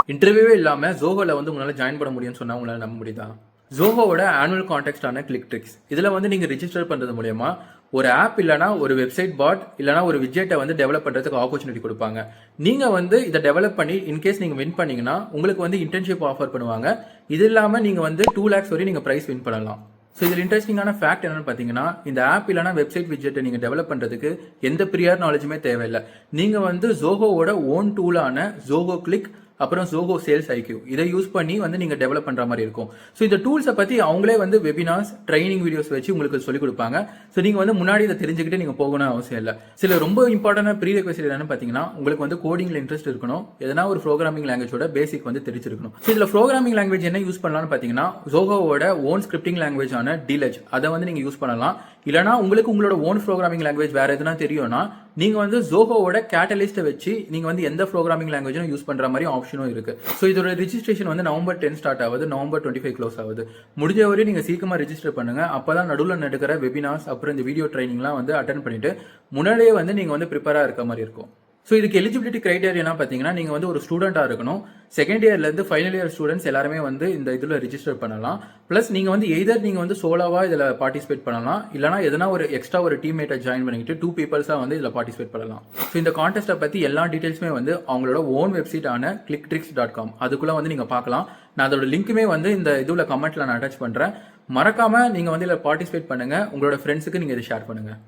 இன்டர்வியூவே இல்லாம ஜோஹோல வந்து உங்களால ஜாயின் பண்ண முடியும்னு சொன்னா உங்களால நம்ப முடியுதா? ஜோஹோவோட ஆனுவல் கான்டெக்ஸ்டான கிளிக் ட்ரிக்ஸ் இதுல வந்து நீங்க ரிஜிஸ்டர் பண்றது மூலமா ஒரு ஆப் இல்லனா ஒரு வெப்சைட் பாட் இல்லனா ஒரு விட்ஜெட்டை வந்து டெவலப் பண்றதுக்கு ஆப்பர்ச்சுனிட்டி கொடுப்பாங்க. நீங்க வந்து இதை டெவலப் பண்ணி இன்கேஸ் நீங்க வின் பண்ணீங்கன்னா உங்களுக்கு வந்து இன்டர்ன்ஷிப் ஆஃபர் பண்ணுவாங்க. இது இல்லாம நீங்க வந்து 2 lakhs வரை நீங்க பிரைஸ் வின் பண்ணலாம். ஸோ இதில் இன்ட்ரெஸ்டிங்கான ஃபேக்ட் என்னன்னு பார்த்தீங்கன்னா, இந்த ஆப் இல்லைனா வெப்சைட் விட்ஜெட்டை நீங்கள் டெவலப் பண்ணுறதுக்கு எந்த ப்ரியர் நாலேஜுமே தேவையில்லை. நீங்கள் வந்து ஜோஹோவோட ஓன் டூலான ஜோஹோ கிளிக் அப்புறம் ஜோஹோ சேல்ஸ் ஐக்யூ இதை யூஸ் பண்ணி வந்து நீங்கள் டெவலப் பண்ணுற மாதிரி இருக்கும். ஸோ இந்த டூல்ஸை பற்றி அவங்களே வந்து வெபினார்ஸ் ட்ரைனிங் வீடியோஸ் வச்சு உங்களுக்கு சொல்லிக் கொடுப்பாங்க. ஸோ நீங்கள் வந்து முன்னாடி இதை தெரிஞ்சுக்கிட்டு நீங்கள் போகணும் அவசியம் இல்லை. சில ரொம்ப இம்பார்ட்டன்டான ப்ரீ ரெக்வெஸ்ட் என்னன்னு பார்த்தீங்கன்னா, உங்களுக்கு வந்து கோடிங்கில் இன்ட்ரெஸ்ட் இருக்கணும், எதனா ஒரு ப்ரோக்ராமிங் லாங்குவேஜோட பேசிக் வந்து தெரிஞ்சிருக்கணும். ஸோ இதில் ப்ரோக்ராமிங் லாங்குவேஜ் என்ன யூஸ் பண்ணலாம்னு பார்த்தீங்கன்னா, ஜோஹோவோட ஓன் ஸ்கிரிப்டிங் லாங்குவேஜ் ஆன டிலெஜ் அதை வந்து நீங்கள் யூஸ் பண்ணலாம். இல்லைனா உங்களுக்கு உங்களோட ஓன் ப்ரோக்ராமிங் லாங்குவேஜ் வேற எதுனா தெரியும்னா நீங்க வந்து ஜோஹோவோட கேட்டலிஸ்ட்டை வச்சு நீங்க வந்து எந்த ப்ரோக்ராமிங் லாங்குவேஜும் யூஸ் பண்ற மாதிரி ஆப்ஷனும் இருக்கு. ஸோ இதோட ரிஜிஸ்ட்ரேஷன் வந்து November 10 ஸ்டார்ட் ஆகுது, November 25 க்ளோஸ் ஆகுது. முடிஞ்ச வரை நீங்க சீக்கிரமா ரிஜிஸ்டர் பண்ணுங்க. அப்பதான் நடுவில் நடக்கிற வெபினார்ஸ் அப்புறம் இந்த வீடியோ ட்ரைனிங்லாம் வந்து அட்டன் பண்ணிட்டு முன்னாடியே வந்து நீங்க வந்து ப்ரிப்பேரா இருக்க மாதிரி இருக்கும். ஸோ இதுக்கு எலிஜிபிலிட்டி கிரைட்டீரியா பார்த்தீங்கன்னா, நீங்கள் வந்து ஒரு ஸ்டூடெண்ட்டாக இருக்கணும். செகண்ட் இயர்லேருந்து ஃபைனல் இயர் ஸ்டூடெண்ட்ஸ் எல்லாருமே வந்து இந்த இதில் ரிஜிஸ்டர் பண்ணலாம். ப்ளஸ் நீங்கள் வந்து எய்தர் நீங்கள் வந்து சோலோவாக இதில் பார்ட்டிசிபேட் பண்ணலாம், இல்லைனா எதனா ஒரு எக்ஸ்ட்ரா ஒரு டீம்மேட்டை ஜாயின் பண்ணிக்கிட்டு 2 பீப்பிள்ஸாக வந்து இதில் பார்ட்டிசிபேட் பண்ணலாம். ஸோ இந்த கான்டெஸ்ட்டை பற்றி எல்லா டீட்டெயில்ஸுமே வந்து அவங்களோட ஓன் வெப்சைட் ஆன clicktricks.com அதுக்குள்ளே வந்து நீங்கள் பார்க்கலாம். நான் அதோட லிங்க்குமே வந்து இந்த இதில் கமெண்ட்டில் நான் அட்டாச் பண்ணுறேன். மறக்காமல் நீங்கள் வந்து இதில் பார்ட்டிசிபேட் பண்ணுங்கள். உங்களோட ஃப்ரெண்ட்ஸுக்கு நீங்கள் இதை ஷேர் பண்ணுங்கள்.